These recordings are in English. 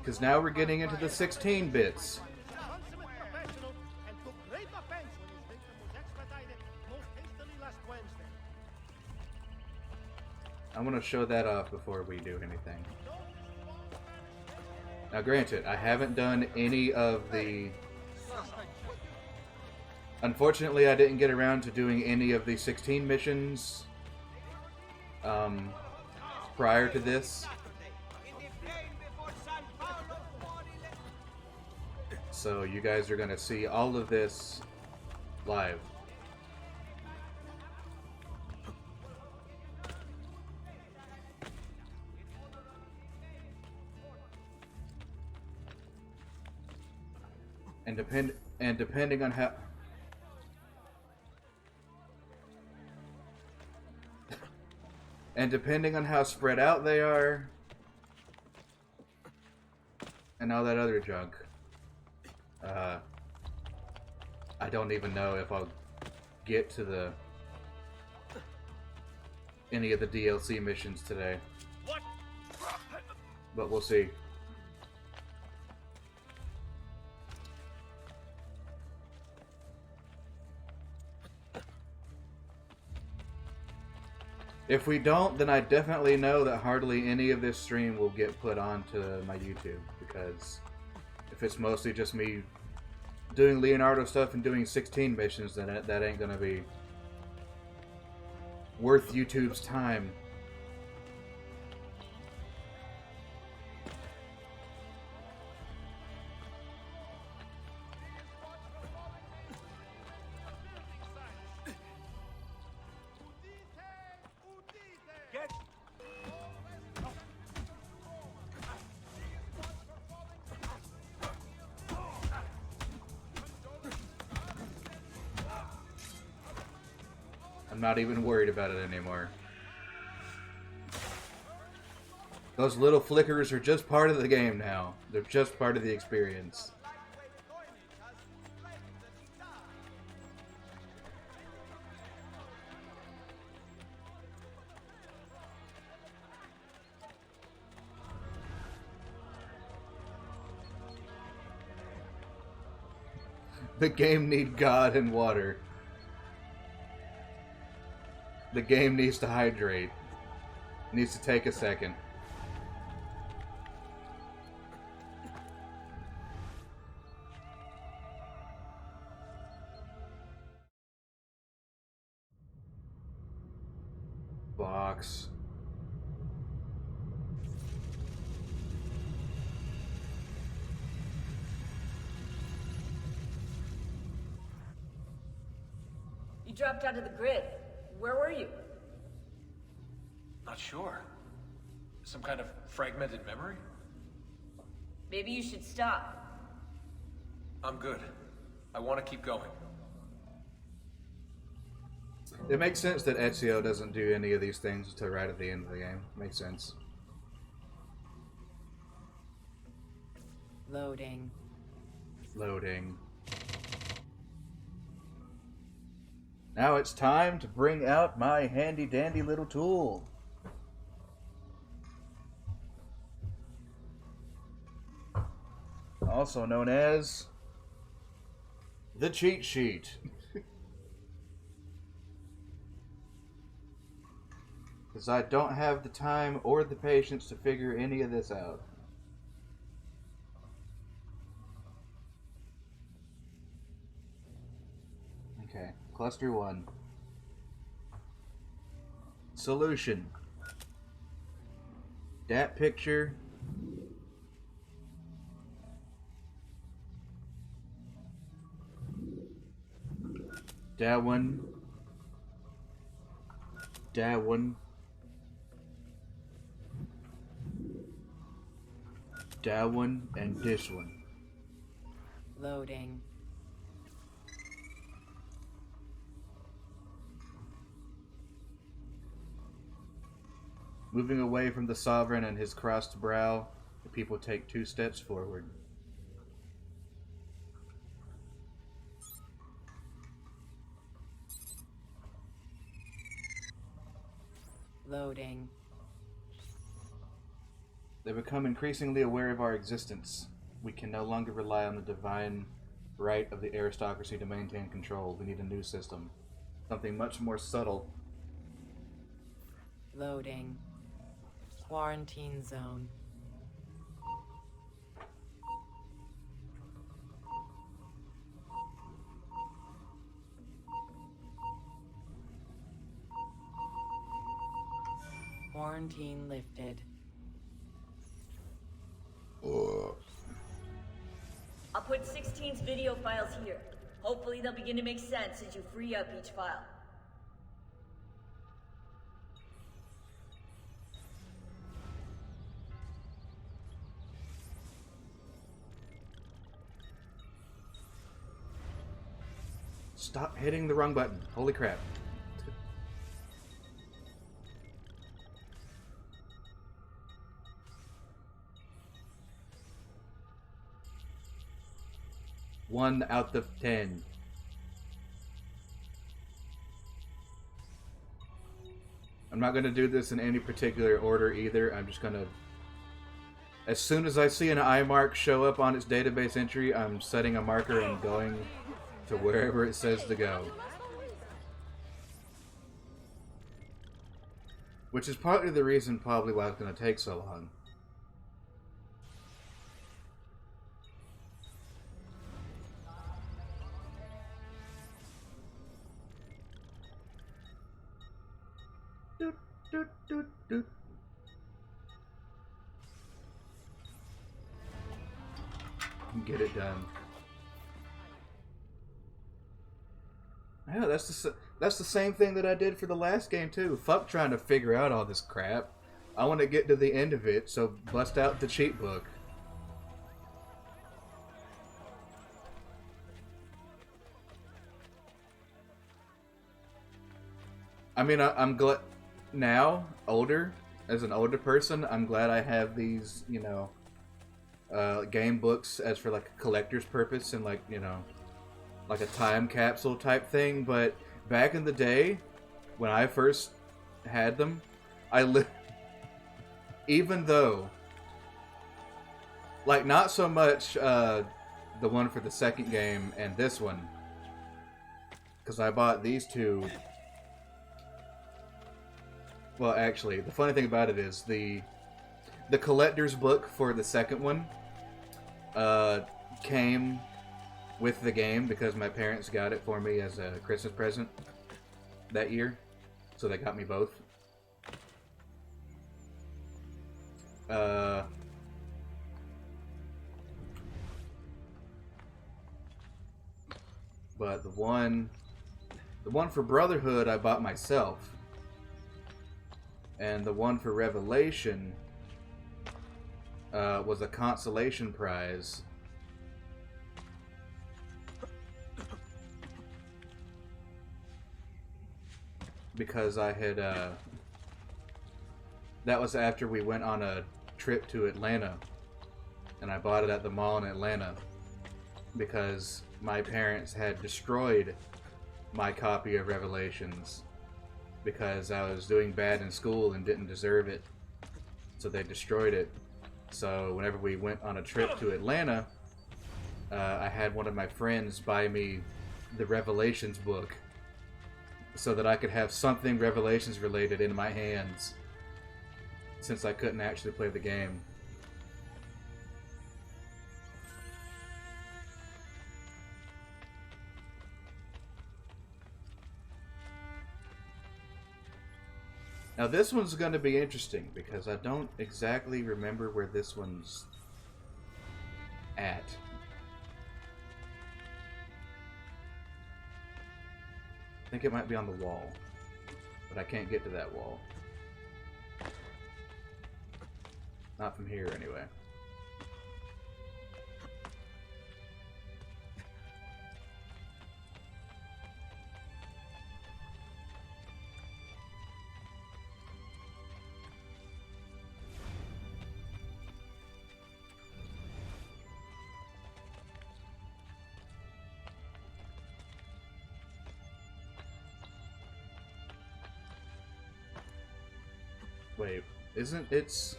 Because now we're getting into the 16 bits. I want to show that off before we do anything. Now granted, I haven't done any of the... Unfortunately, I didn't get around to doing any of the 16 missions prior to this. So you guys are going to see all of this live. And depending on how and depending on how spread out they are and all that other junk, I don't even know if I'll get to any of the DLC missions today. But we'll see. If we don't, then I definitely know that hardly any of this stream will get put onto my YouTube, because if it's mostly just me doing Leonardo stuff and doing 16 missions, then that ain't gonna be worth YouTube's time. I'm not even worried about it anymore. Those little flickers are just part of the game now. They're just part of the experience. The game needs God and water. The game needs to hydrate. It needs to take a second. Box. You dropped out of the grid. Where were you? Not sure. Some kind of fragmented memory? Maybe you should stop. I'm good. I want to keep going. It makes sense that Ezio doesn't do any of these things until right at the end of the game. Makes sense. Loading. Loading. Now it's time to bring out my handy dandy little tool. Also known as the cheat sheet. Because I don't have the time or the patience to figure any of this out. Okay, cluster 1. Solution. Dat picture. That one. That one. That one and this one. Loading. Moving away from the sovereign and his crossed brow, the people take 2 steps forward. Loading. They become increasingly aware of our existence. We can no longer rely on the divine right of the aristocracy to maintain control. We need a new system. Something much more subtle. Loading. Quarantine zone. Quarantine lifted. I'll put 16's video files here. Hopefully they'll begin to make sense as you free up each file. Stop hitting the wrong button. Holy crap. One out of 10. I'm not going to do this in any particular order either. I'm just going to... As soon as I see an I mark show up on its database entry, I'm setting a marker and going to wherever it says to go. Which is partly the reason probably why it's going to take so long. Doot, doot, doot, doot. Get it done. Yeah, that's the same thing that I did for the last game too. Fuck trying to figure out all this crap. I want to get to the end of it, so bust out the cheat book. I mean, I'm glad now, as an older person, I'm glad I have these, you know, game books as for like a collector's purpose and like, you know, like a time capsule type thing. But back in the day, when I first had them, even though, like, not so much the one for the second game and this one, because I bought these two. Well, actually, the funny thing about it is the collector's book for the second one came with the game because my parents got it for me as a Christmas present that year, so they got me both. But the one for Brotherhood I bought myself. And the one for Revelation was a consolation prize. Because I had, that was after we went on a trip to Atlanta. And I bought it at the mall in Atlanta. Because my parents had destroyed my copy of Revelations. Because I was doing bad in school and didn't deserve it. So they destroyed it. So whenever we went on a trip to Atlanta, I had one of my friends buy me the Revelations book so that I could have something Revelations related in my hands, since I couldn't actually play the game. Now this one's going to be interesting because I don't exactly remember where this one's at. I think it might be on the wall, but I can't get to that wall. Not from here anyway. Wait, isn't it's...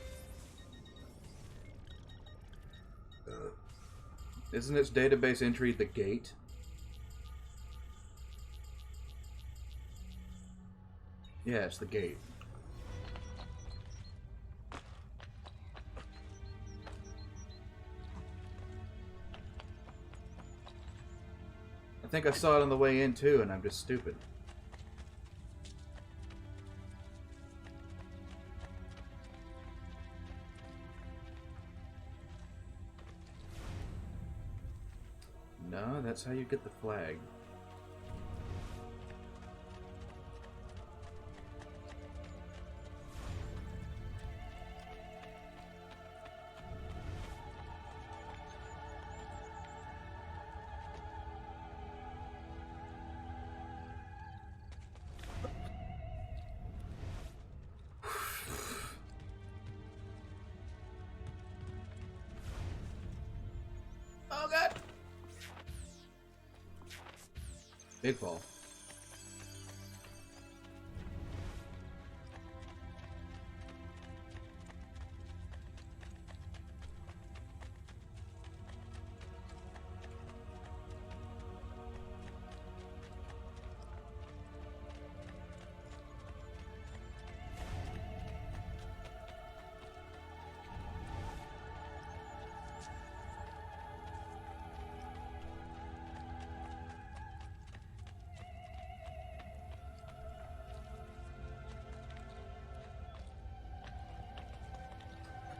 Isn't its database entry the gate? Yeah, it's the gate. I think I saw it on the way in too, and I'm just stupid. No, that's how you get the flag. Oh god! Big fall.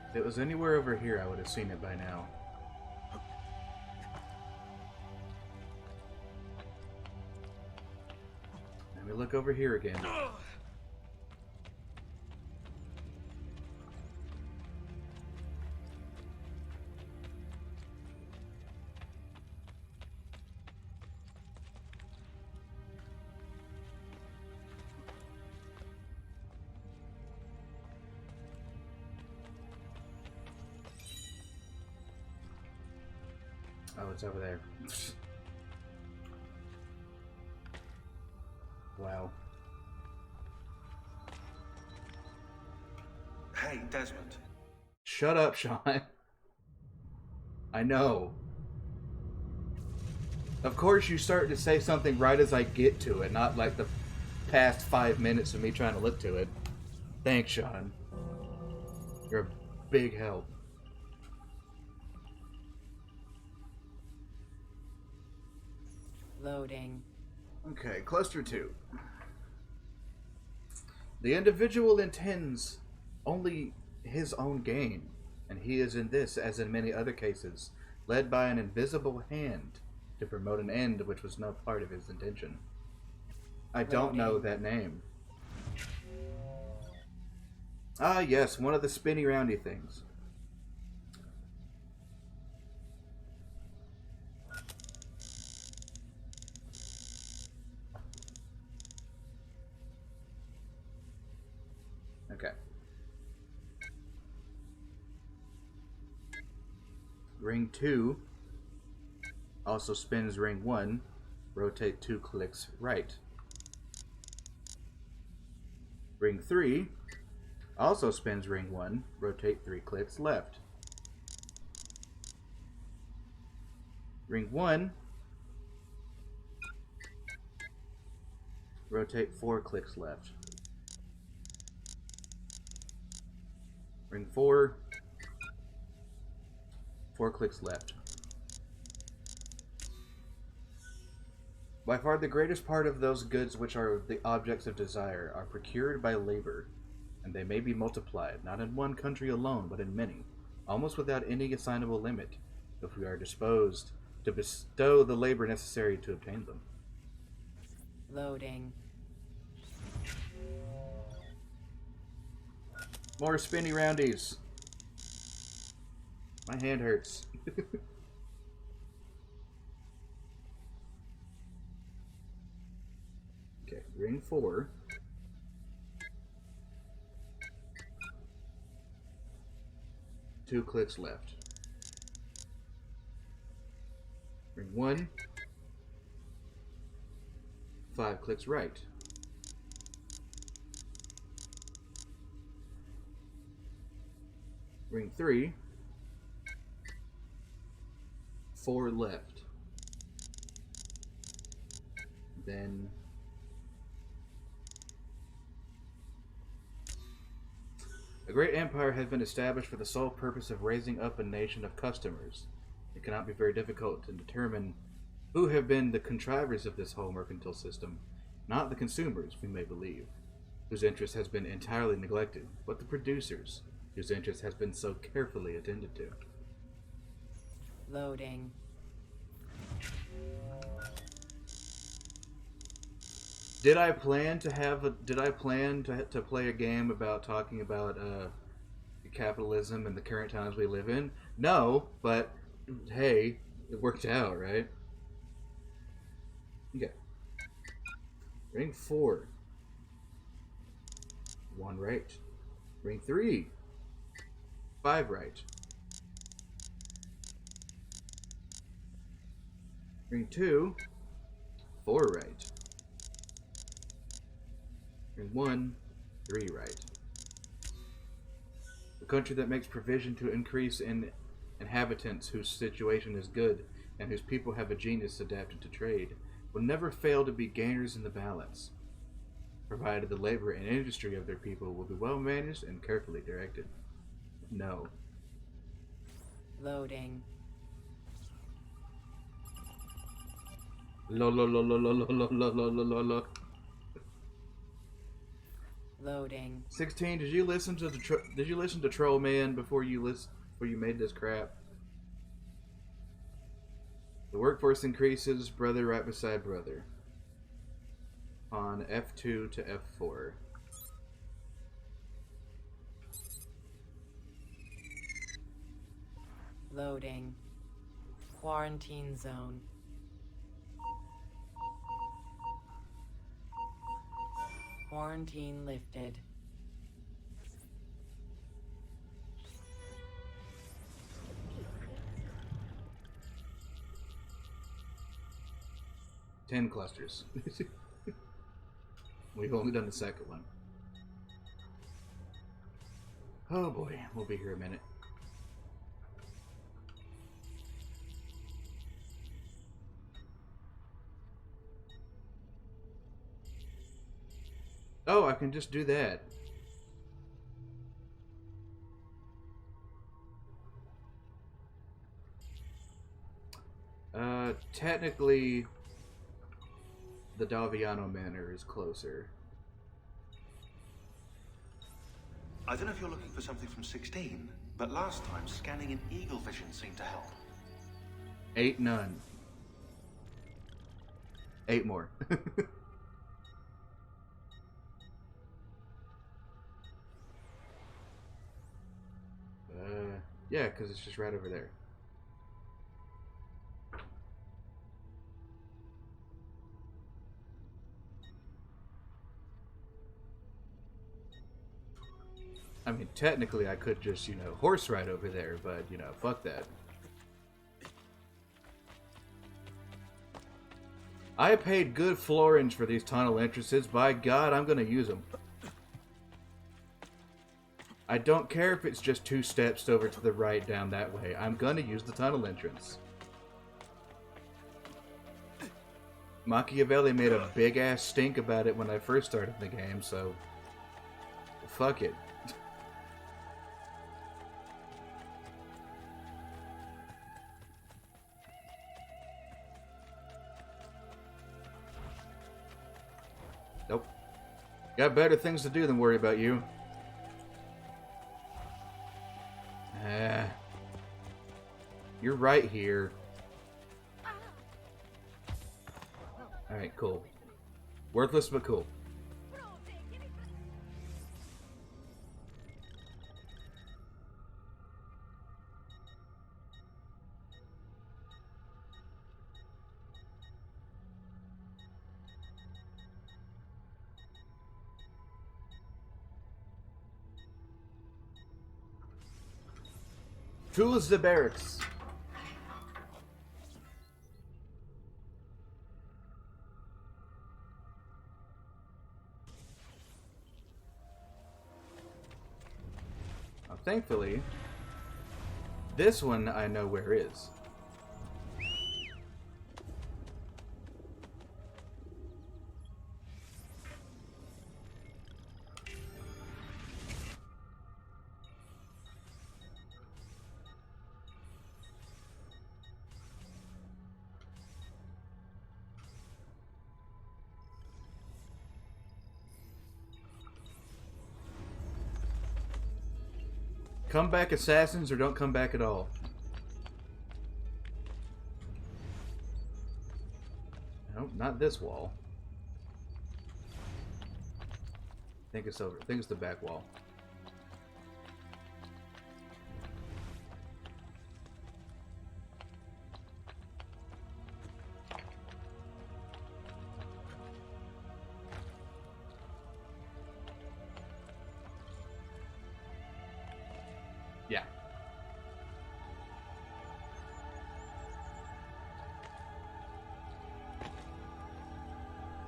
If it was anywhere over here, I would have seen it by now. Let me look over here again. Oh, it's over there. Wow. Hey, Desmond. Shut up, Sean. I know. Of course you start to say something right as I get to it, not like the past 5 minutes of me trying to look to it. Thanks, Sean. You're a big help. Loading. Okay, cluster 2. The individual intends only his own gain, and he is in this, as in many other cases, led by an invisible hand to promote an end which was no part of his intention. I don't know that name. Ah, yes, one of the spinny roundy things. Okay. Ring 2 also spins ring 1, rotate 2 clicks right. Ring 3 also spins ring 1, rotate 3 clicks left. Ring 1, rotate 4 clicks left. Ring 4, 4 clicks left. By far the greatest part of those goods which are the objects of desire are procured by labor, and they may be multiplied, not in one country alone, but in many, almost without any assignable limit, if we are disposed to bestow the labor necessary to obtain them. Loading. More spinny roundies. My hand hurts. Okay, ring 4. Two clicks left. Ring 1. 5 clicks right. Ring 3. 4 left. Then a great empire has been established for the sole purpose of raising up a nation of customers. It cannot be very difficult to determine who have been the contrivers of this whole mercantile system. Not the consumers, we may believe, whose interest has been entirely neglected, but the producers, whose interest has been so carefully attended to. Loading. Did I plan to play a game about talking about capitalism and the current times we live in? No, but hey, it worked out, right? Okay. Ring 4. 1 right. Ring 3. 5 right. Ring 2. 4 right. Ring 1. 3 right. A country that makes provision to increase in inhabitants whose situation is good and whose people have a genius adapted to trade will never fail to be gainers in the balance, provided the labor and industry of their people will be well managed and carefully directed. No. Loading. Lo lo lo lo lo lo lo lo lo lo lo. Loading. 16. Did you listen to Troll Man before you made this crap? The workforce increases, brother right beside brother. On F2 to F4. Loading. Quarantine zone. Quarantine lifted. Ten clusters. We've only done the second one. Oh boy, we'll be here a minute. Oh, I can just do that. Technically, the Daviano Manor is closer. I don't know if you're looking for something from 16, but last time scanning in Eagle Vision seemed to help. 8 none. 8 more. Yeah, because it's just right over there. I mean, technically I could just, horse ride over there, but, fuck that. I paid good florins for these tunnel entrances. By God, I'm going to use them. I don't care if it's just 2 steps over to the right down that way. I'm going to use the tunnel entrance. Machiavelli made a big-ass stink about it when I first started the game, so... fuck it. Nope. Got better things to do than worry about you. You're right here. Alright, cool. Worthless but cool. Tools the barracks. Thankfully, this one I know where is. Come back, assassins, or don't come back at all. Nope, not this wall. I think it's over. I think it's the back wall. Yeah.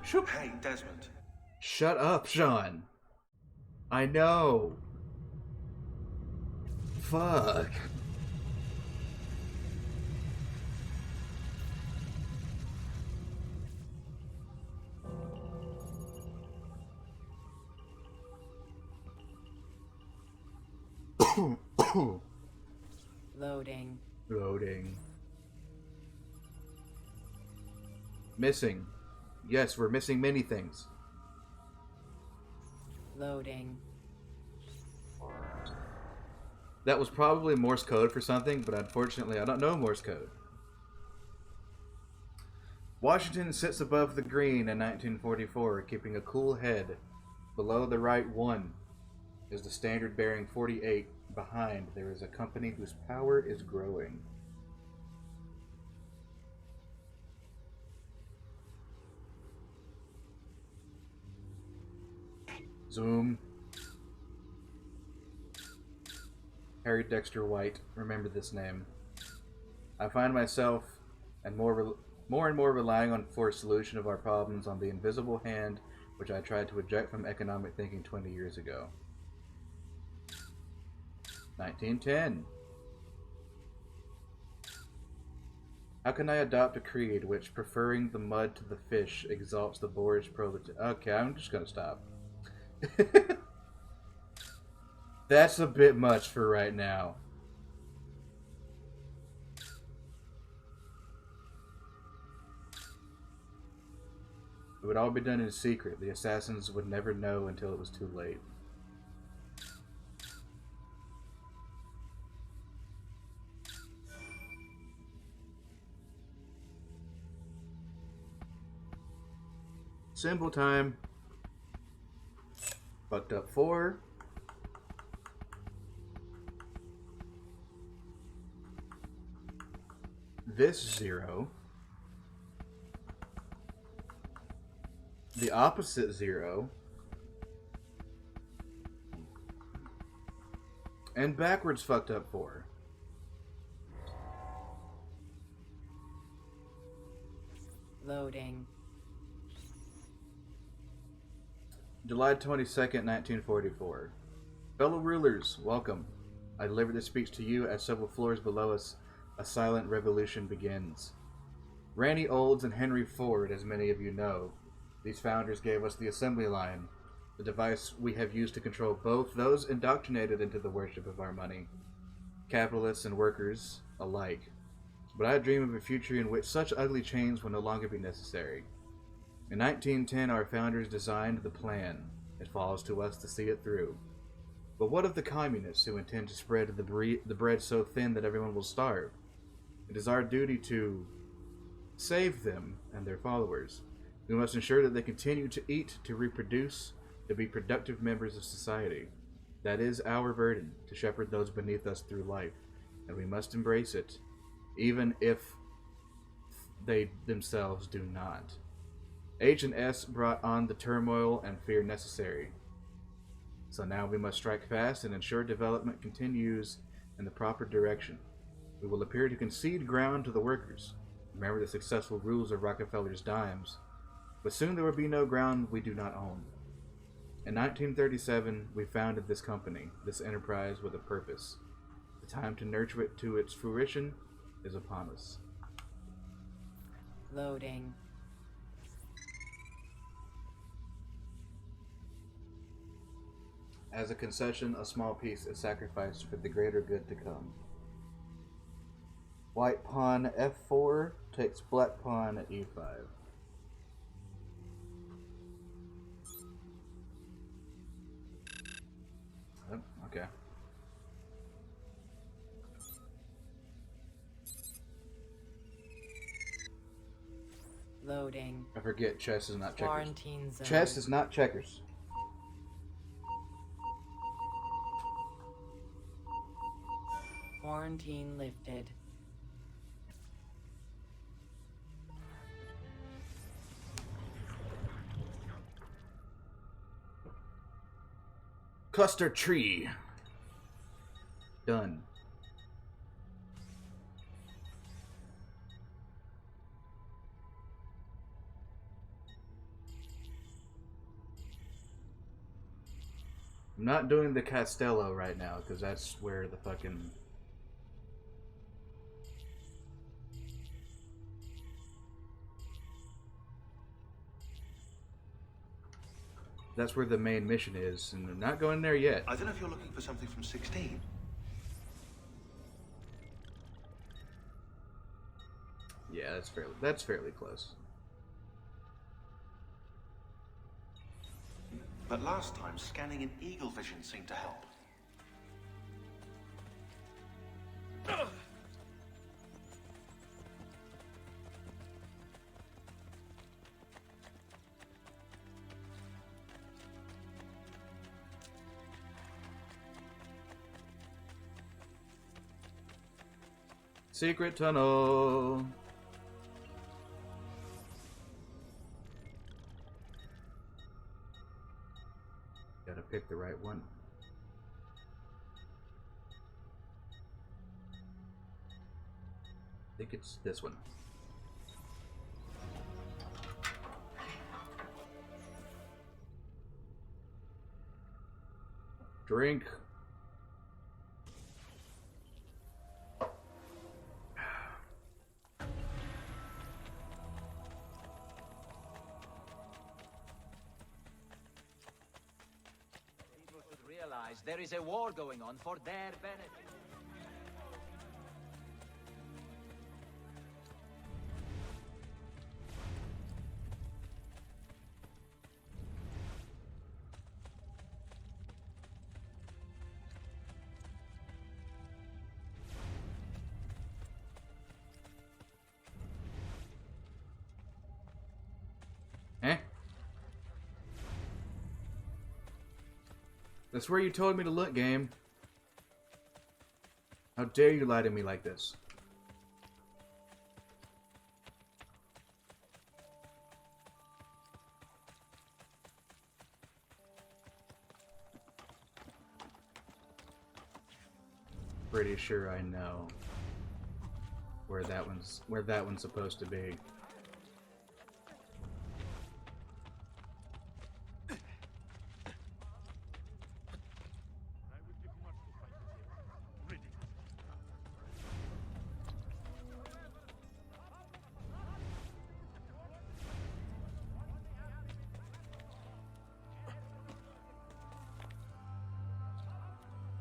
Shoop. Hey, Desmond. Shut up, Sean. I know. Fuck. Loading. Loading. Missing. Yes, we're missing many things. Loading. That was probably Morse code for something, but unfortunately I don't know Morse code. Washington sits above the green in 1944, keeping a cool head. Below the right one is the standard bearing 48. Behind, there is a company whose power is growing. Zoom. Harry Dexter White. Remember this name. I find myself and more and more relying on for a solution of our problems on the invisible hand which I tried to eject from economic thinking 20 years ago. 1910. How can I adopt a creed which, preferring the mud to the fish, exalts the boorish proletariat? Okay, I'm just gonna stop. That's a bit much for right now. It would all be done in secret. The assassins would never know until it was too late. Symbol time. Fucked up 4. This 0. The opposite 0. And backwards fucked up 4. Loading. July 22nd, 1944. Fellow rulers, welcome. I deliver this speech to you as several floors below us a silent revolution begins. Randy Olds and Henry Ford, as many of you know, these founders gave us the assembly line, the device we have used to control both those indoctrinated into the worship of our money, capitalists and workers alike. But I dream of a future in which such ugly chains will no longer be necessary. In 1910, our founders designed the plan. It falls to us to see it through. But what of the communists who intend to spread the bread so thin that everyone will starve? It is our duty to save them and their followers. We must ensure that they continue to eat, to reproduce, to be productive members of society. That is our burden, to shepherd those beneath us through life, and we must embrace it, even if they themselves do not. H&S brought on the turmoil and fear necessary. So now we must strike fast and ensure development continues in the proper direction. We will appear to concede ground to the workers. Remember the successful rules of Rockefeller's dimes. But soon there will be no ground we do not own. In 1937, we founded this company, this enterprise with a purpose. The time to nurture it to its fruition is upon us. Loading. As a concession, a small piece is sacrificed for the greater good to come. White pawn f4 takes black pawn at e5. Oh, okay. Loading. I forget chess is not checkers. Quarantine zone. Chess is not checkers. Quarantine lifted. Cluster tree. Done. I'm not doing the Castello right now because that's where the fucking... That's where the main mission is, and I'm not going there yet. I don't know if you're looking for something from 16. Yeah, that's fairly close. But last time, scanning in eagle vision seemed to help. Secret tunnel. Gotta pick the right one. I think it's this one. Drink. People should realize there is a war going on for their benefit. Eh? That's where you told me to look, game. How dare you lie to me like this? Pretty sure I know where that one's supposed to be.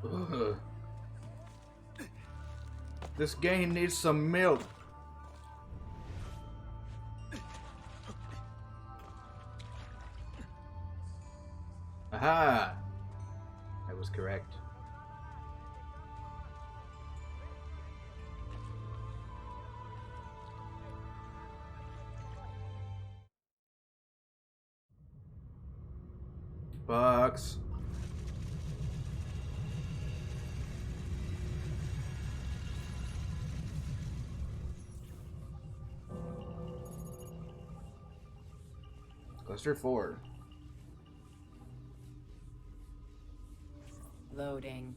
Ugh. This game needs some milk. Aha! I was correct. Box. Cluster 4. Loading.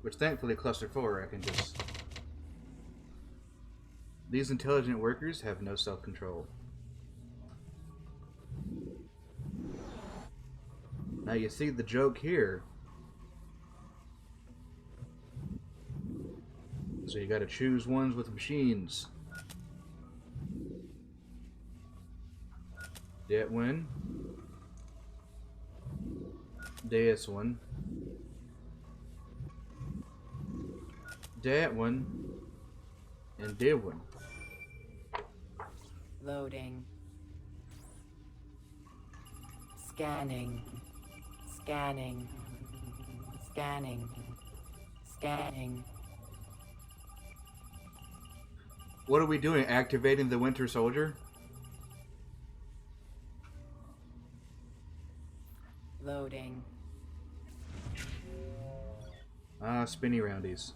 Which thankfully Cluster 4 I can just... These intelligent workers have no self-control. Now you see the joke here. So you gotta choose ones with machines. That one. This one. That one. And that one. Loading. Scanning. Scanning. Scanning. Scanning. What are we doing? Activating the Winter Soldier? spinny roundies.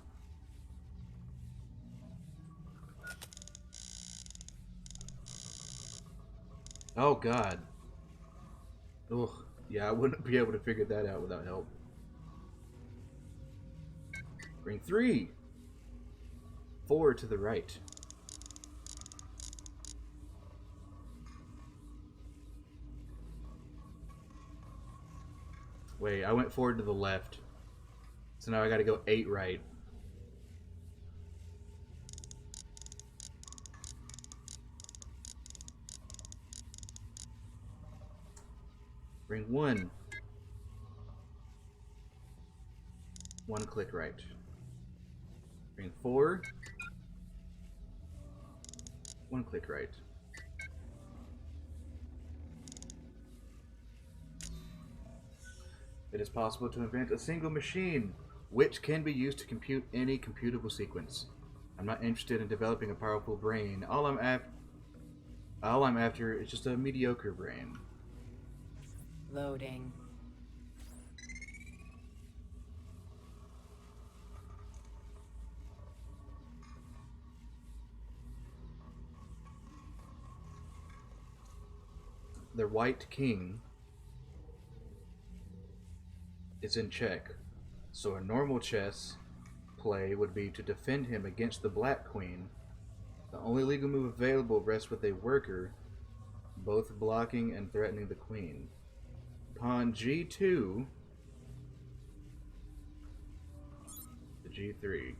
Oh god. Ugh. Yeah, I wouldn't be able to figure that out without help. Ring 3. 4 to the right. Wait, I went 4 to the left. So now I gotta go 8 right. Ring 1. 1 click right. Ring 4. 1 click right. It is possible to invent a single machine which can be used to compute any computable sequence. I'm not interested in developing a powerful brain. All I'm after is just a mediocre brain. Loading. The white king is in check, so a normal chess play would be to defend him against the black queen. The only legal move available rests with a worker, both blocking and threatening the queen. Pawn g2 to g3.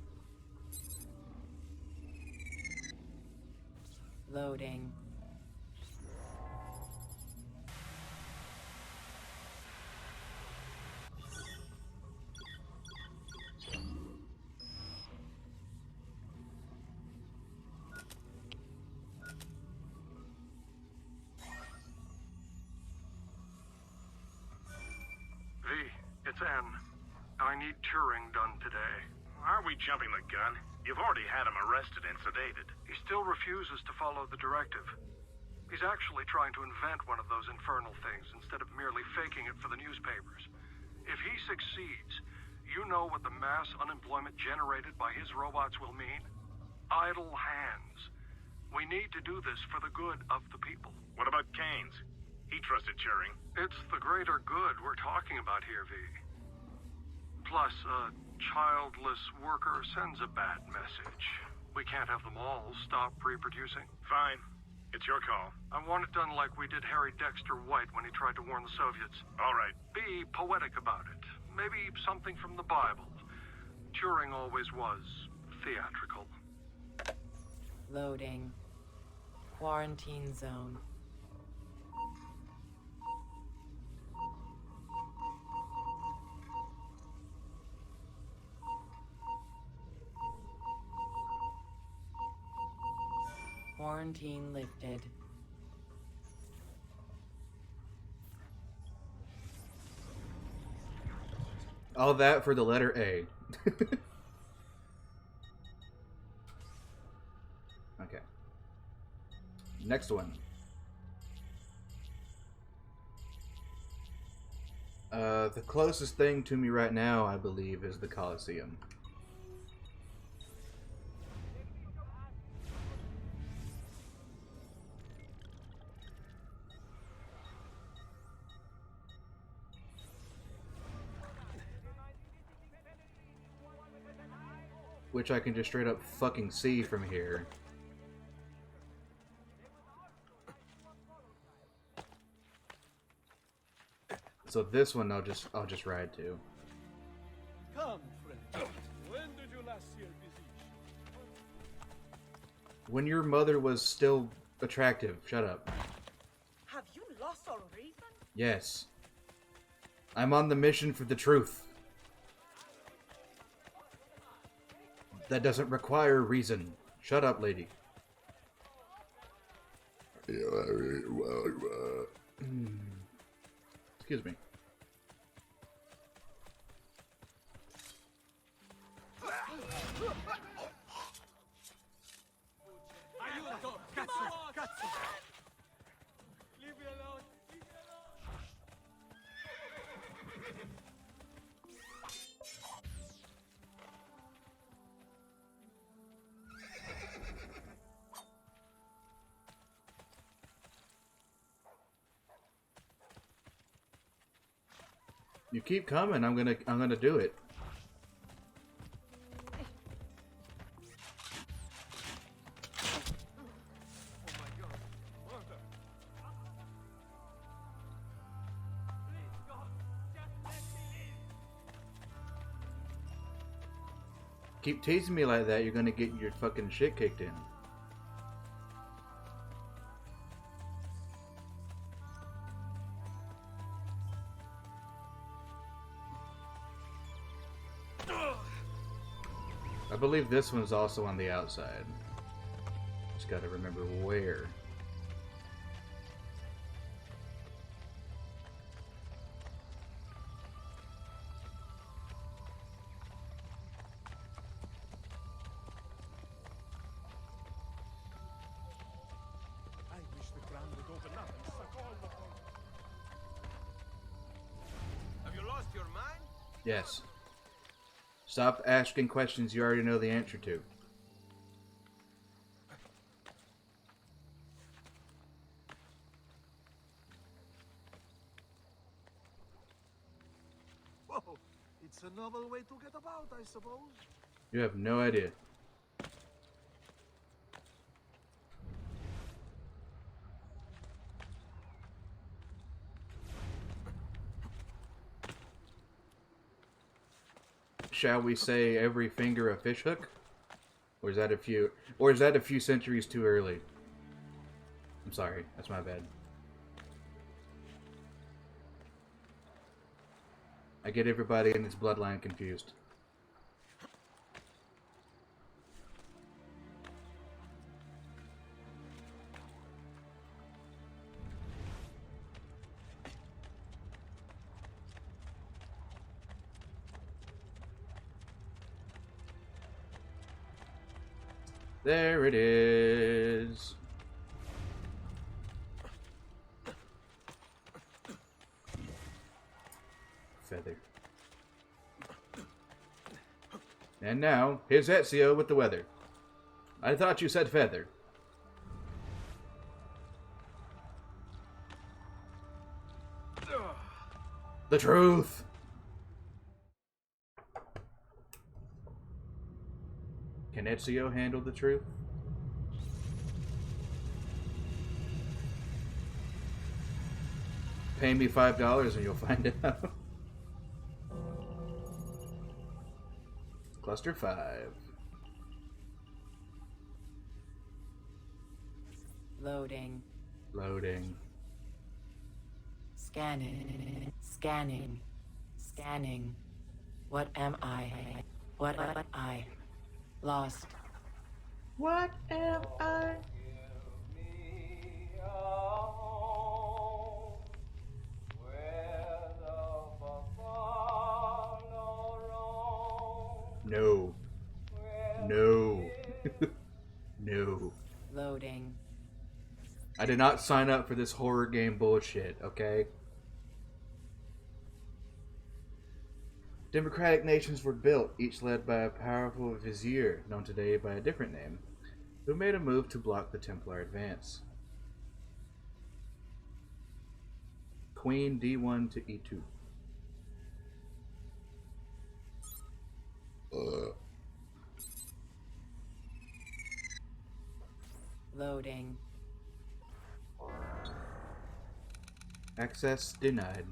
Loading. It's N. I need Turing done today. Are we jumping the gun? You've already had him arrested and sedated. He still refuses to follow the directive. He's actually trying to invent one of those infernal things instead of merely faking it for the newspapers. If he succeeds, you know what the mass unemployment generated by his robots will mean? Idle hands. We need to do this for the good of the people. What about Keynes? He trusted Turing. It's the greater good we're talking about here, V. Plus, a childless worker sends a bad message. We can't have them all stop reproducing. Fine. It's your call. I want it done like we did Harry Dexter White when he tried to warn the Soviets. All right. Be poetic about it. Maybe something from the Bible. Turing always was theatrical. Loading. Quarantine zone. Quarantine lifted. All that for the letter A. Okay. Next one. The closest thing to me right now, I believe, is the Colosseum. Which I can just straight up fucking see from here. So this one I'll just ride to. Come, friend. When did you last see a physician? When your mother was still attractive. Shut up. Have you lost all reason? Yes. I'm on the mission for the truth. That doesn't require reason. Shut up, lady. Excuse me. Leave me alone. Leave me alone. You keep coming, I'm gonna do it. Keep teasing me like that, you're gonna get your fucking shit kicked in. I believe this one's also on the outside. Just gotta remember where. I wish the ground would open up and suck all the fun. Have you lost your mind? Yes. Stop asking questions you already know the answer to. Whoa, it's a novel way to get about, I suppose. You have no idea. Shall we say every finger a fishhook? Or is that a few centuries too early? I'm sorry, that's my bad. I get everybody in this bloodline confused. There it is. Feather. And now, here's Ezio with the weather. I thought you said feather. The truth! Can Ezio handle the truth? Pay me $5 and you'll find out. Cluster 5. Loading. Loading. Scanning. Scanning. Scanning. What am I? What am I? Lost. What am I? No. No. No. Loading. I did not sign up for this horror game bullshit, okay? Democratic nations were built, each led by a powerful vizier, known today by a different name, who made a move to block the Templar advance. Queen D1 to E2. Loading. Access denied.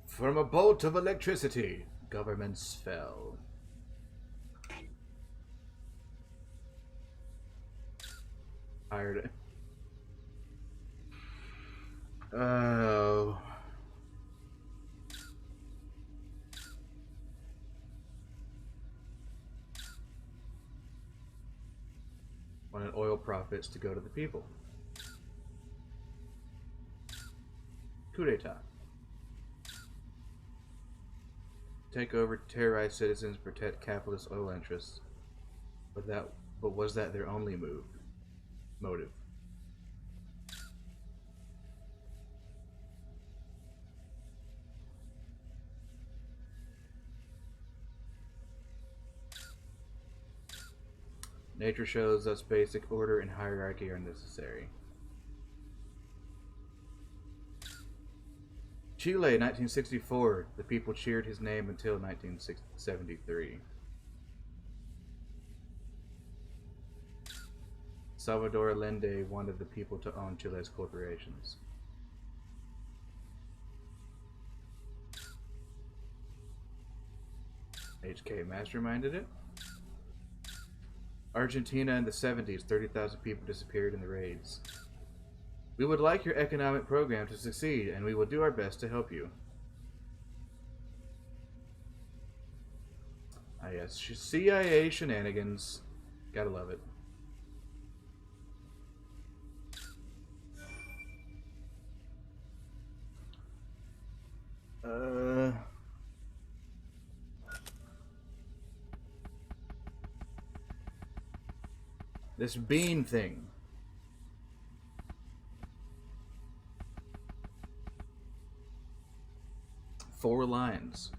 From a bolt of electricity, governments fell. Hired it. Oh. Wanted oil profits to go to the people. Coup d'etat. Take over, terrorize citizens, protect capitalist oil interests. But was that their only motive? Nature shows us basic order and hierarchy are necessary. Chile, 1964. The people cheered his name until 1973. Salvador Allende wanted the people to own Chile's corporations. HK masterminded it. Argentina in the 70s, 30,000 people disappeared in the raids. We would like your economic program to succeed, and we will do our best to help you. Ah yes, CIA shenanigans. Gotta love it. This bean thing. Four lines.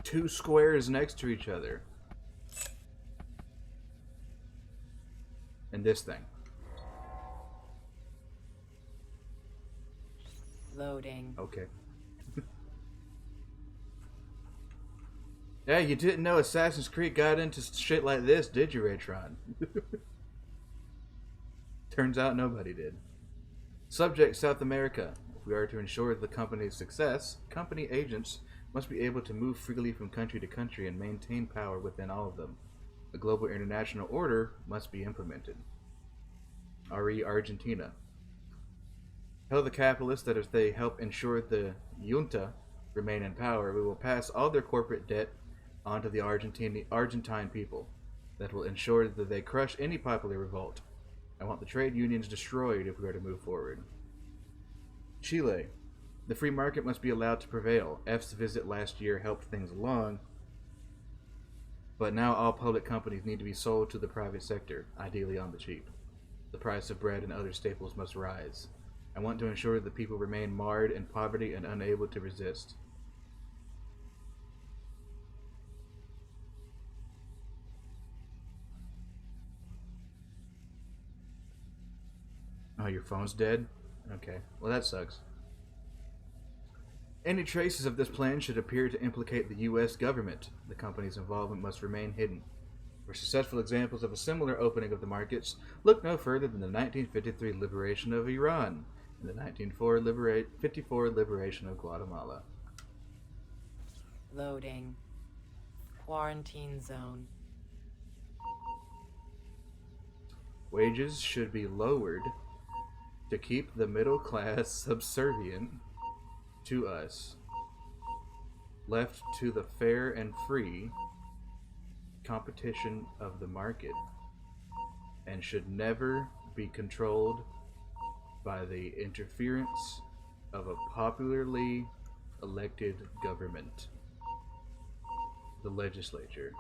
Two squares next to each other. And this thing. Loading. Okay. Yeah, you didn't know Assassin's Creed got into shit like this, did you, Raytron? Turns out nobody did. Subject South America. If we are to ensure the company's success, company agents must be able to move freely from country to country and maintain power within all of them. A global international order must be implemented. RE Argentina. Tell the capitalists that if they help ensure the junta remain in power, we will pass all their corporate debt onto the Argentine people. That will ensure that they crush any popular revolt. I want the trade unions destroyed if we are to move forward. Chile. The free market must be allowed to prevail. F's visit last year helped things along, but now all public companies need to be sold to the private sector, ideally on the cheap. The price of bread and other staples must rise. I want to ensure that people remain marred in poverty and unable to resist. Oh, your phone's dead? Okay. Well, that sucks. Any traces of this plan should appear to implicate the U.S. government. The company's involvement must remain hidden. For successful examples of a similar opening of the markets, look no further than the 1953 liberation of Iran and the 1954 liberation of Guatemala. Loading. Quarantine zone. Wages should be lowered to keep the middle class subservient to us, left to the fair and free competition of the market, and should never be controlled by the interference of a popularly elected government, the legislature.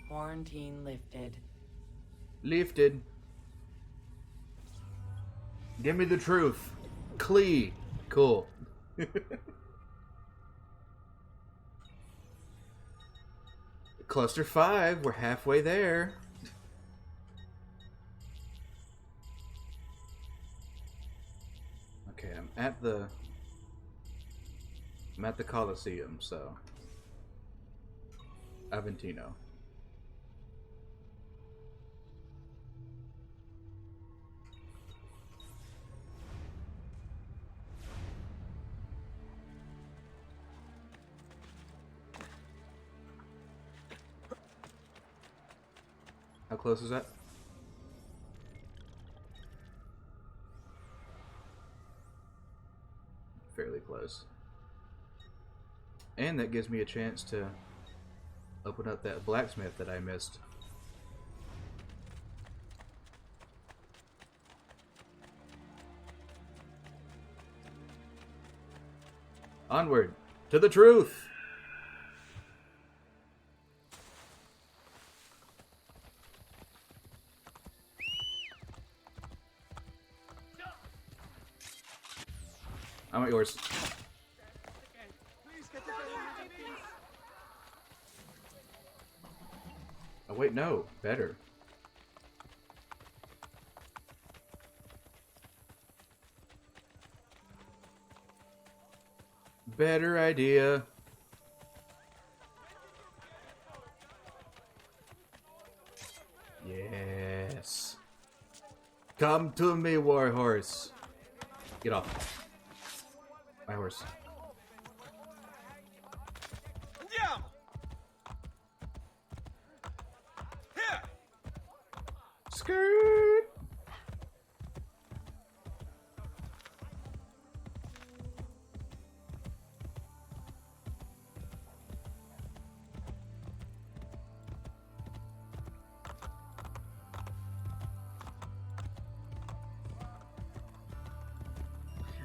Quarantine lifted. Lifted. Give me the truth. Clee. Cool. Cluster 5, we're halfway there. Okay, I'm at the Coliseum, so Aventino. How close is that? Fairly close. And that gives me a chance to open up that blacksmith that I missed. Onward to the truth! horse. Oh wait, no. Better. Better idea. Yes. Come to me, warhorse. Get off. My horse. Skirt.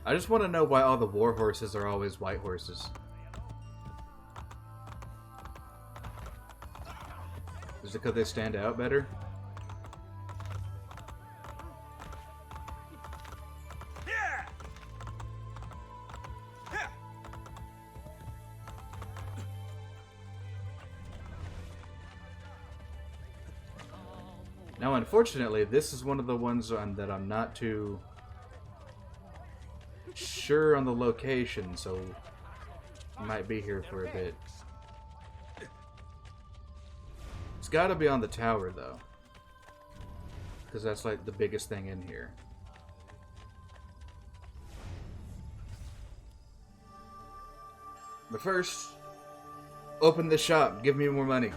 I just want to know why all the war horses are always white horses. Is it because they stand out better? Now, unfortunately, this is one of the ones that I'm not too sure on the location, so I might be here for a bit. It's got to be on the tower, though, because that's like the biggest thing in here. But first, open the shop. Give me more money.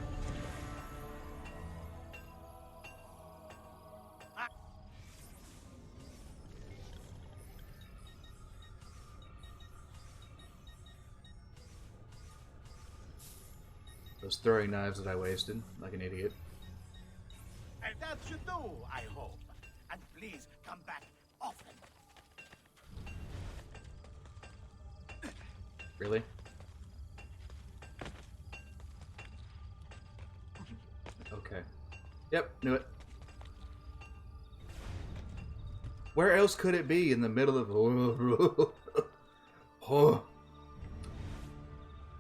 Those throwing knives that I wasted, like an idiot. And that should do, I hope. And please come back often. Really? Okay. Yep, knew it. Where else could it be in the middle of... Oh.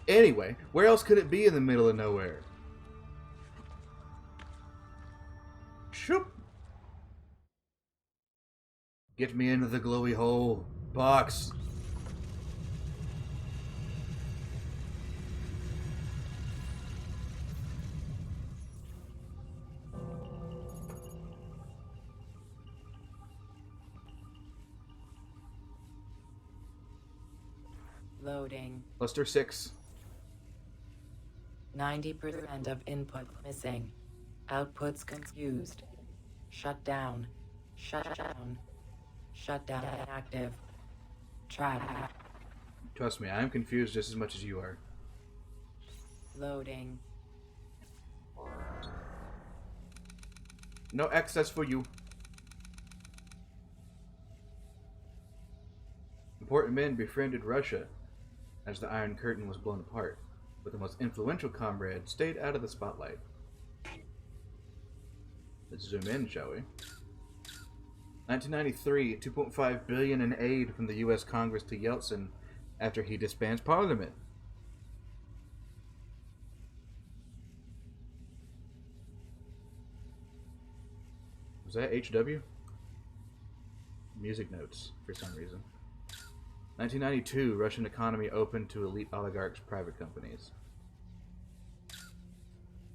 Anyway, where else could it be in the middle of nowhere? Shoop! Get me into the glowy hole. Box. Loading. Cluster 6. 90% of input missing. Outputs confused. Shut down. Shut down. Shut down active. Track. Trust me, I am confused just as much as you are. Loading. No access for you. Important men befriended Russia as the Iron Curtain was blown apart, but the most influential comrade stayed out of the spotlight. Let's zoom in, shall we? 1993, $2.5 billion in aid from the U.S. Congress to Yeltsin after he disbands Parliament. Was that HW? Music notes, for some reason. 1992, Russian economy open to elite oligarchs' private companies.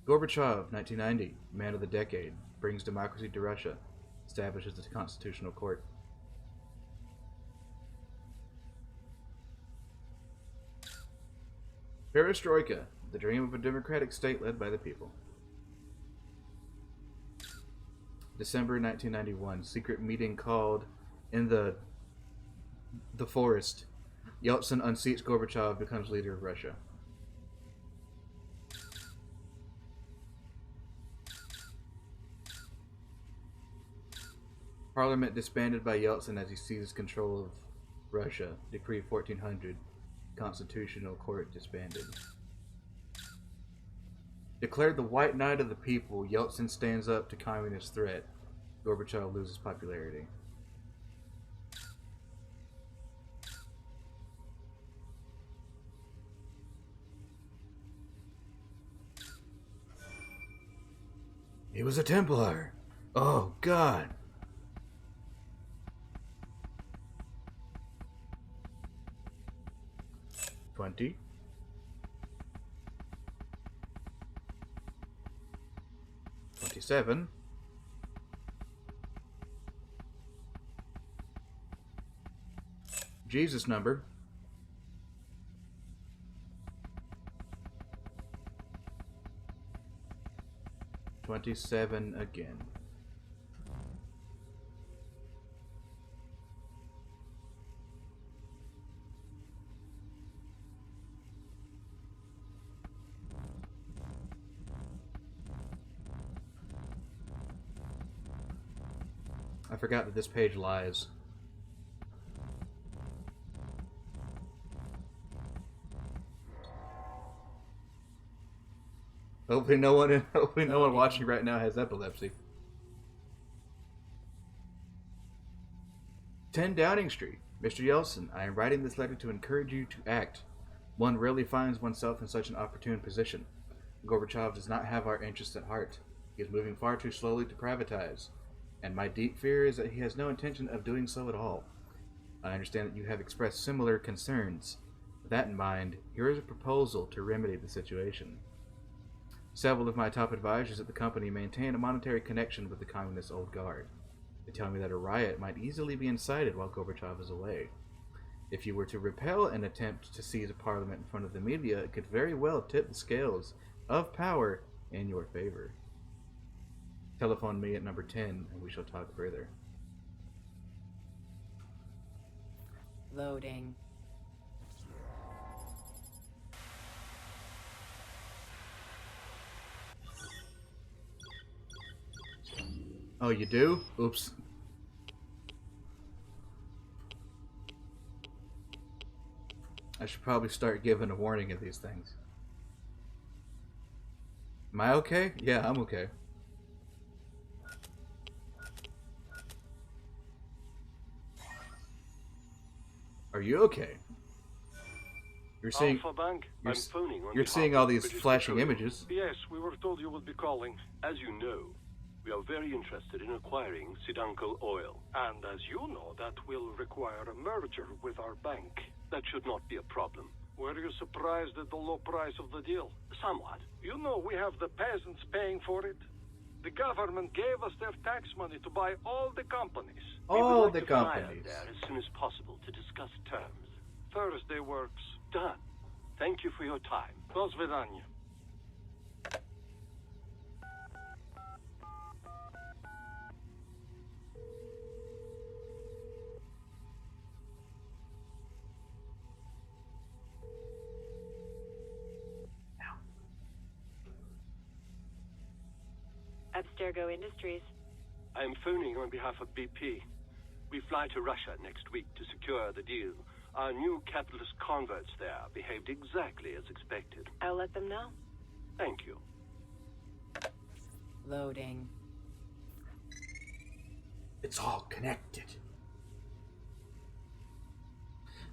Gorbachev, 1990, man of the decade, brings democracy to Russia, establishes the constitutional court. Perestroika, the dream of a democratic state led by the people. December 1991, secret meeting called in the forest. Yeltsin unseats Gorbachev, becomes leader of Russia. Parliament disbanded by Yeltsin as he seizes control of Russia. Decree 1400. Constitutional court disbanded. Declared the White Knight of the People, Yeltsin stands up to communist threat. Gorbachev loses popularity. He was a Templar. Oh, God. $20. $27. Jesus number. $27 again. I forgot that this page lies. Hopefully no one watching right now has epilepsy. 10 Downing Street. Mr. Yeltsin, I am writing this letter to encourage you to act. One rarely finds oneself in such an opportune position. Gorbachev does not have our interests at heart. He is moving far too slowly to privatize, and my deep fear is that he has no intention of doing so at all. I understand that you have expressed similar concerns. With that in mind, here is a proposal to remedy the situation. Several of my top advisors at the company maintain a monetary connection with the Communist Old Guard. They tell me that a riot might easily be incited while Gorbachev is away. If you were to repel an attempt to seize a parliament in front of the media, it could very well tip the scales of power in your favor. Telephone me at number 10 and we shall talk further. Loading. Oh, you do? Oops. I should probably start giving a warning of these things. Am I okay? Yeah, I'm okay. Are you okay? You're seeing. Alpha Bank, I'm phoning on You're behalf seeing of all the these British flashing Petroleum. images. Yes, we were told you would be calling. As you know, we are very interested in acquiring Sidanko oil. And as you know, that will require a merger with our bank. That should not be a problem. Were you surprised at the low price of the deal? Somewhat. You know we have the peasants paying for it. The government gave us their tax money to buy all the companies. We would All like the to fly companies. out there as soon as possible to discuss terms. Thursday works. Done. Thank you for your time. До свидания. Abstergo Industries. I am phoning on behalf of BP. We fly to Russia next week to secure the deal. Our new capitalist converts there behaved exactly as expected. I'll let them know. Thank you. Loading. It's all connected.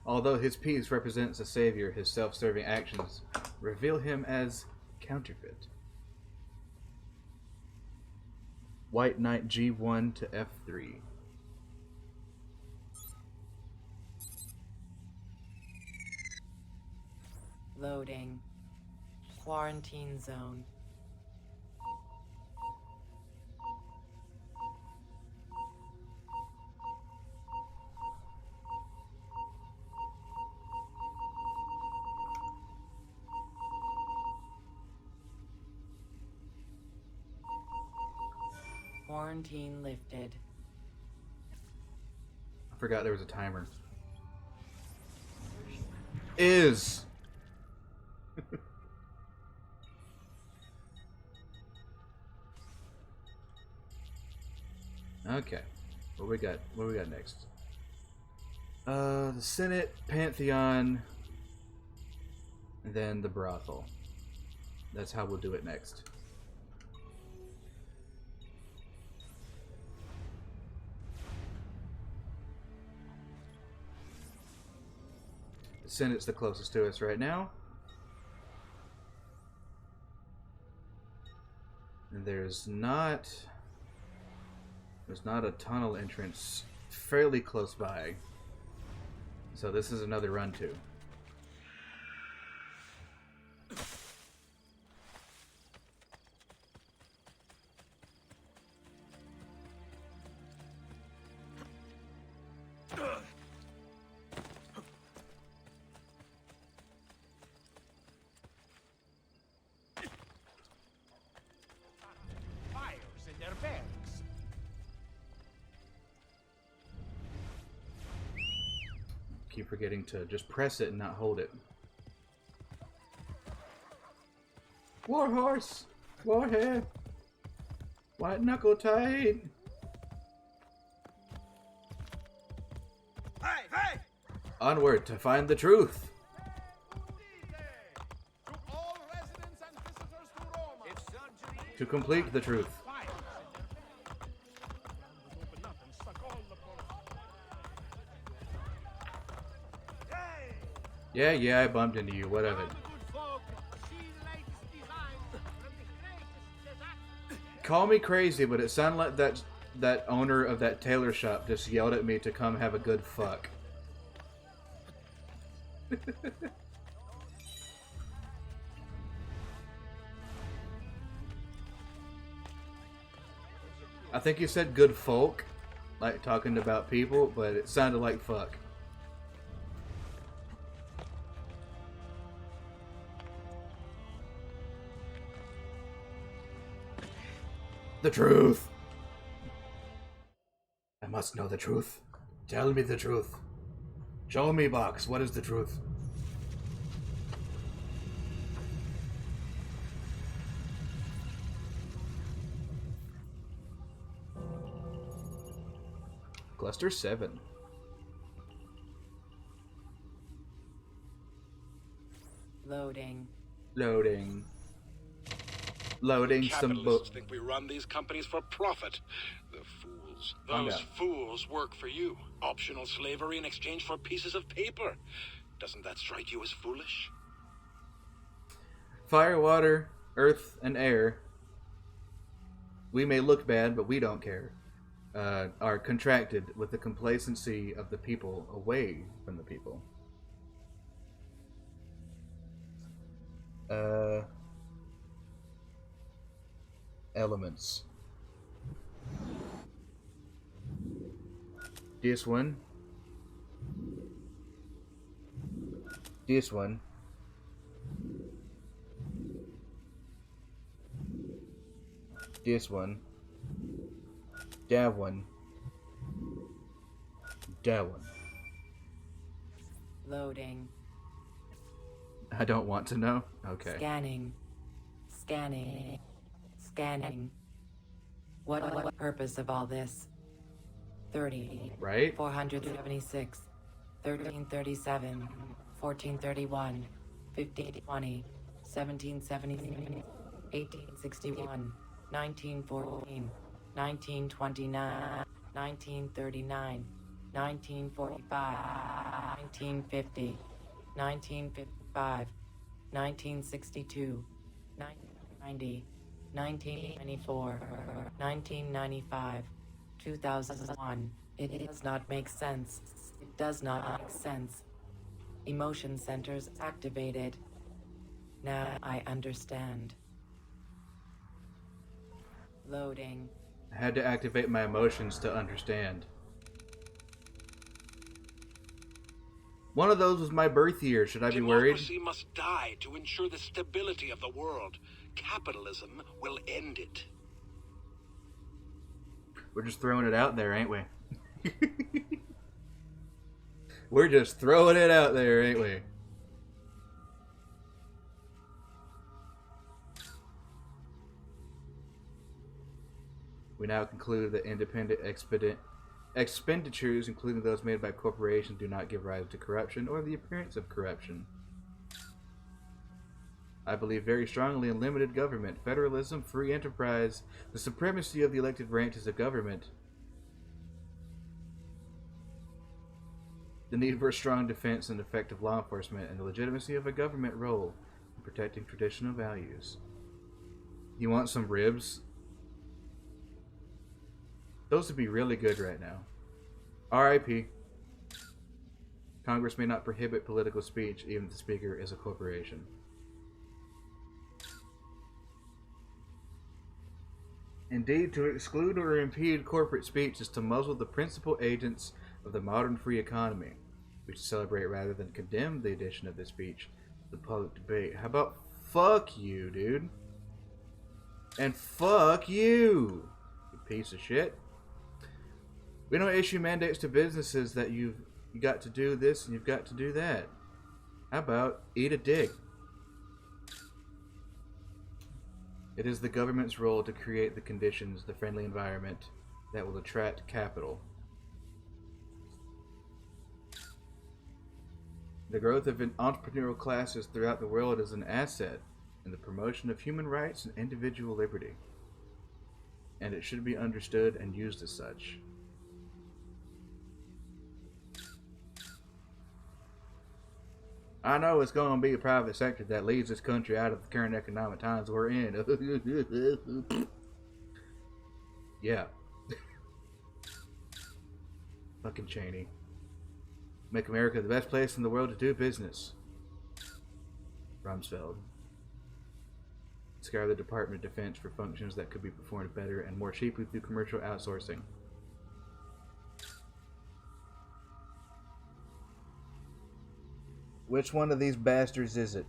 Although his piece represents a savior, his self-serving actions reveal him as counterfeit. White Knight G1 to F3. Loading. Quarantine zone. Quarantine lifted. I forgot there was a timer. Is. Okay. What we got? What we got next? The Senate, Pantheon, and then the brothel. That's how we'll do it next. The Senate's the closest to us right now. And there's not a tunnel entrance fairly close by. So this is another run to. Fires in their barracks. Keep forgetting to just press it and not hold it. Warhorse! Warhead! White knuckle tight! Hey, hey! Onward to find the truth! To all residents and visitors to Roma. If surgery To complete the truth. fires in their open up and suck all the blood. Hey! Yeah, I bumped into you, what of it? Good folk, see the latest design from the greatest design. Call me crazy, but it sounded like that owner of that tailor shop just yelled at me to come have a good fuck. I think you said good folk, like talking about people, but it sounded like fuck. The truth! I must know the truth. Tell me the truth. Show me, Box, what is the truth? Cluster 7. Loading. Loading. Loading some Capitalists think we run these companies for profit. The fools. Those fools work for you. Optional slavery in exchange for pieces of paper. Doesn't that strike you as foolish? Fire, water, earth, and air. We may look bad, but we don't care. Are contracted with the complacency of the people away from the people. Elements. This one. This one. This one. That one. That one. Loading. I don't want to know. Okay. Scanning. Scanning. Scanning. What purpose of all this? 30. Right? 476. 1337. 1431. 1520. 1770. 1861. 1914. 1929. 1939. 1945. 1950. 1955. 1962. 1990. 1994, 1995, 2001. It does not make sense. It does not make sense. Emotion centers activated. Now I understand. Loading. I had to activate my emotions to understand. One of those was my birth year. Should I be worried? Democracy must die to ensure the stability of the world. Capitalism will end it. We're just throwing it out there, ain't we? We're just throwing it out there, ain't we? We now conclude that independent expenditures, including those made by corporations, do not give rise to corruption or the appearance of corruption. I believe very strongly in limited government, federalism, free enterprise, the supremacy of the elected branches of government, the need for a strong defense and effective law enforcement, and the legitimacy of a government role in protecting traditional values. You want some ribs? Those would be really good right now. R.I.P. Congress may not prohibit political speech even if the speaker is a corporation. Indeed, to exclude or impede corporate speech is to muzzle the principal agents of the modern free economy. We should celebrate rather than condemn the addition of this speech to the public debate. How about fuck you, dude? And fuck you, you piece of shit. We don't issue mandates to businesses that you got to do this and you've got to do that. How about eat a dick? It is the government's role to create the conditions, the friendly environment that will attract capital. The growth of entrepreneurial classes throughout the world is an asset in the promotion of human rights and individual liberty, and it should be understood and used as such. I know it's going to be a private sector that leads this country out of the current economic times we're in. Yeah. Fucking Cheney. Make America the best place in the world to do business. Rumsfeld. Scour the Department of Defense for functions that could be performed better and more cheaply through commercial outsourcing. Which one of these bastards is it?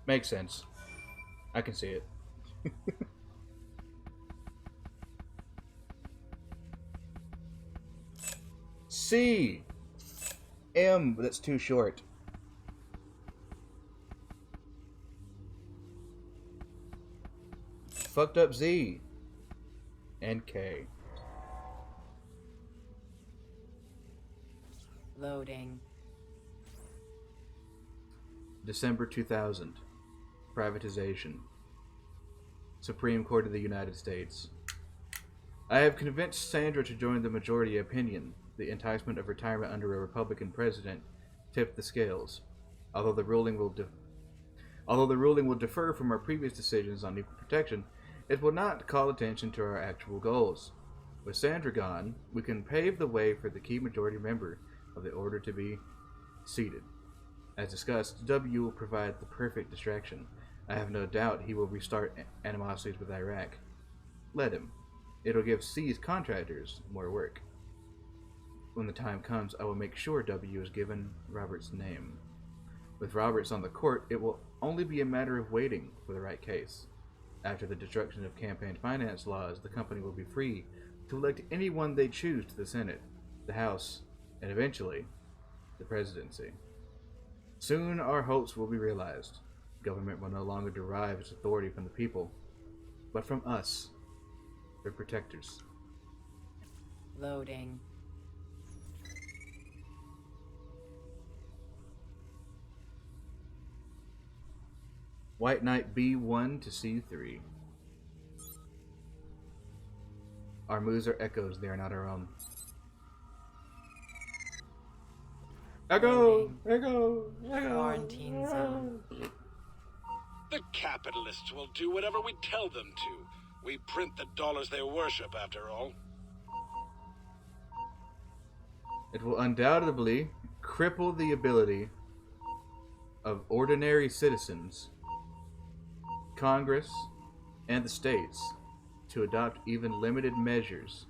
Makes sense. I can see it. C. M, that's too short. Fucked up Z. And K. Loading. December 2000. Privatization. Supreme Court of the United States. I have convinced Sandra to join the majority opinion. The enticement of retirement under a Republican president tipped the scales. Although the ruling will differ from our previous decisions on equal protection, it will not call attention to our actual goals. With Sandra gone, we can pave the way for the key majority member of the order to be seated. As discussed, W will provide the perfect distraction. I have no doubt he will restart animosities with Iraq. Let him. It'll give C's contractors more work. When the time comes, I will make sure W is given Robert's name. With Roberts on the court, it will only be a matter of waiting for the right case. After the destruction of campaign finance laws, the company will be free to elect anyone they choose to the Senate, the House, and eventually, the presidency. Soon our hopes will be realized. Government will no longer derive its authority from the people, but from us, their protectors. Loading. White Knight B1 to C3. Our moves are echoes, they are not our own. Echo! Echo! Echo! Quarantine zone. The capitalists will do whatever we tell them to. We print the dollars they worship, after all. It will undoubtedly cripple the ability of ordinary citizens, Congress, and the states to adopt even limited measures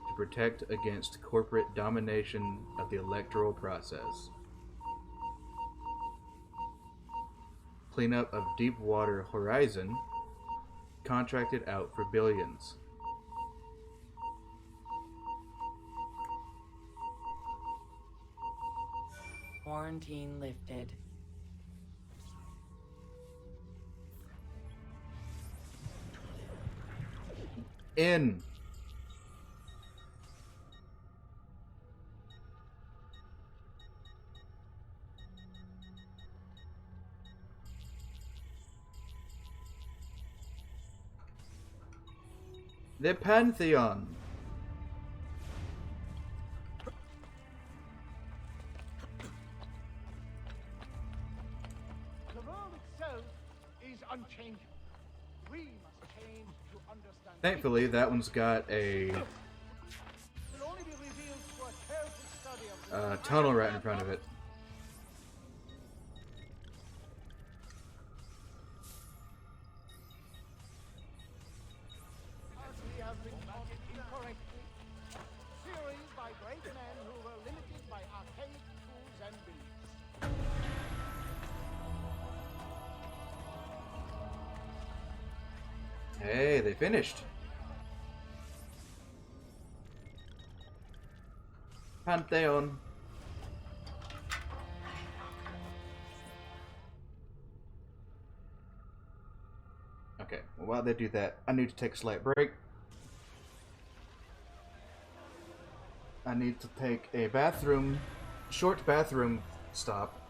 to protect against corporate domination of the electoral process. Cleanup of Deepwater Horizon contracted out for billions. Quarantine lifted. In. The Pantheon. unchangeable. We must change to understand. Thankfully, that one's got a Will only be revealed through a careful study of the tunnel right in front of it. As we have been taught incorrectly, theories by great men who were limited by archaic tools and beliefs. Hey, they finished. Pantheon. Okay, well, while they do that, I need to take a slight break. I need to take a short bathroom stop.